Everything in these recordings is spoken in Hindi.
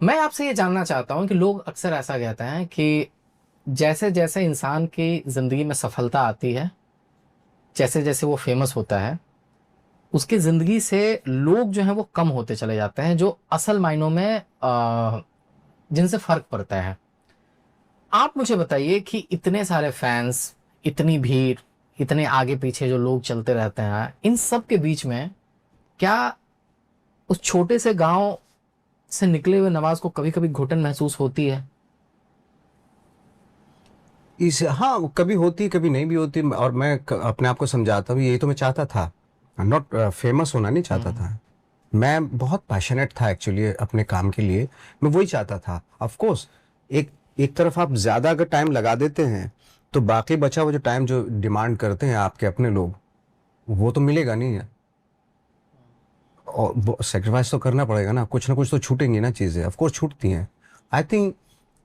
मैं आपसे ये जानना चाहता हूँ कि लोग अक्सर ऐसा कहते हैं कि जैसे जैसे इंसान की जिंदगी में सफलता आती है, जैसे जैसे वो फेमस होता है, उसकी जिंदगी से लोग जो हैं वो कम होते चले जाते हैं, जो असल मायनों में जिनसे फर्क पड़ता है। आप मुझे बताइए कि इतने सारे फैंस, इतनी भीड़, इतने आगे पीछे जो लोग चलते रहते हैं, इन सब के बीच में क्या उस छोटे से गांव से निकले हुए नवाज को कभी कभी घुटन महसूस होती है? इस हाँ, कभी होती कभी नहीं भी होती। और मैं अपने आप को समझाता हूँ, यही तो मैं चाहता था। नॉट फेमस होना नहीं चाहता हम्म। था। मैं बहुत पैशनेट था एक्चुअली अपने काम के लिए। मैं वही चाहता था। ऑफ कोर्स, एक एक तरफ आप ज्यादा अगर टाइम लगा देते हैं तो बाकी बचा हुआ जो टाइम जो डिमांड करते हैं आपके अपने लोग, वो तो मिलेगा नहीं है। और सेक्रीफाइस तो करना पड़ेगा ना कुछ तो छूटेंगी ना चीजें, ऑफ कोर्स छूटती हैं। आई थिंक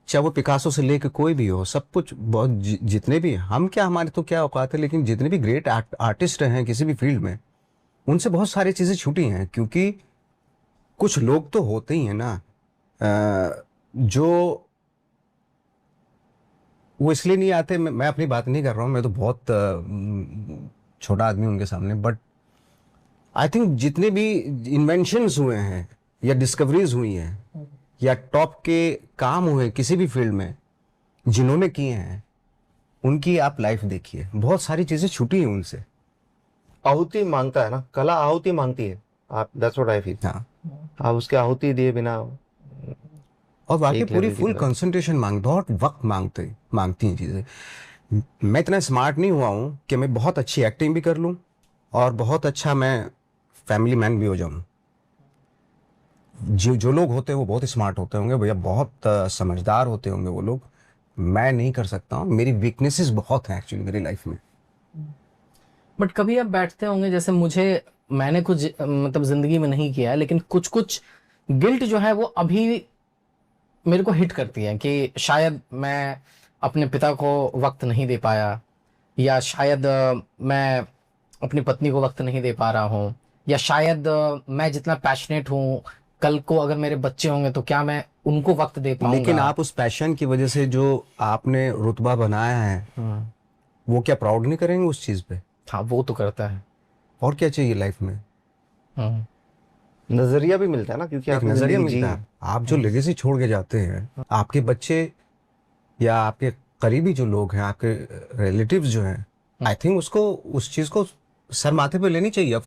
चाहे वो पिकासो से लेके कोई भी हो, सब कुछ बहुत जितने भी हम क्या, हमारे तो क्या औकात है, लेकिन जितने भी ग्रेट आर्टिस्ट हैं किसी भी फील्ड में, उनसे बहुत सारी चीजें छूटी हैं। क्योंकि कुछ लोग तो होते ही हैं ना, जो वो इसलिए नहीं आते। मैं अपनी बात नहीं कर रहा हूँ, मैं तो बहुत छोटा आदमी हूं उनके सामने। बट आई थिंक जितने भी इन्वेंशंस हुए हैं या डिस्कवरीज हुई हैं या टॉप के काम हुए किसी भी फील्ड में, जिन्होंने किए हैं, उनकी आप लाइफ देखिए, बहुत सारी चीजें छूटी हैं उनसे। आहुति मांगता है ना, कला आहुति मांगती है। आप दैट्स व्हाट आई फील। हाँ। आप उसके आहुति दिए बिना और वाकई एक पूरी लेवल की फुल तरफ। कंसंट्रेशन बहुत वक्त मांगती हैं चीजें। मैं इतना स्मार्ट नहीं हुआ हूँ कि मैं बहुत अच्छी एक्टिंग भी कर लूँ और बहुत अच्छा मैं फैमिली मैन भी हो जाऊँ। जो जो लोग होते हैं वो बहुत स्मार्ट होते होंगे भैया, बहुत समझदार होते होंगे वो लोग। मैं नहीं कर सकता हूँ, मेरी वीकनेसेस बहुत हैं एक्चुअली मेरी लाइफ में। बट कभी आप बैठते होंगे, जैसे मुझे, मैंने कुछ मतलब जिंदगी में नहीं किया है, लेकिन कुछ कुछ गिल्ट जो है वो अभी मेरे को हिट करती है कि शायद मैं अपने पिता को वक्त नहीं दे पाया, या शायद मैं अपनी पत्नी को वक्त नहीं दे पा रहा हूँ, या शायद मैं जितना पैशनेट हूँ, कल को अगर मेरे बच्चे होंगे तो क्या मैं उनको वक्त दे लेकिन पाऊंगा? आप उस पैशन की वजह से जो आपने रुतबा बनाया है, हम्म। वो क्या प्राउड नहीं करेंगे उस चीज पे? हाँ, वो तो करता है। और क्या चाहिए लाइफ में? हम्म। नजरिया भी मिलता है ना, क्योंकि एक आपने नजरिया जिंदगी जी मिलता है। है। आप जो लेगेसी छोड़ के जाते हैं, आपके बच्चे या आपके करीबी जो लोग हैं, आपके रिलेटिव्स जो हैं, आई थिंक उसको, उस चीज को सर माथे पे लेनी चाहिए।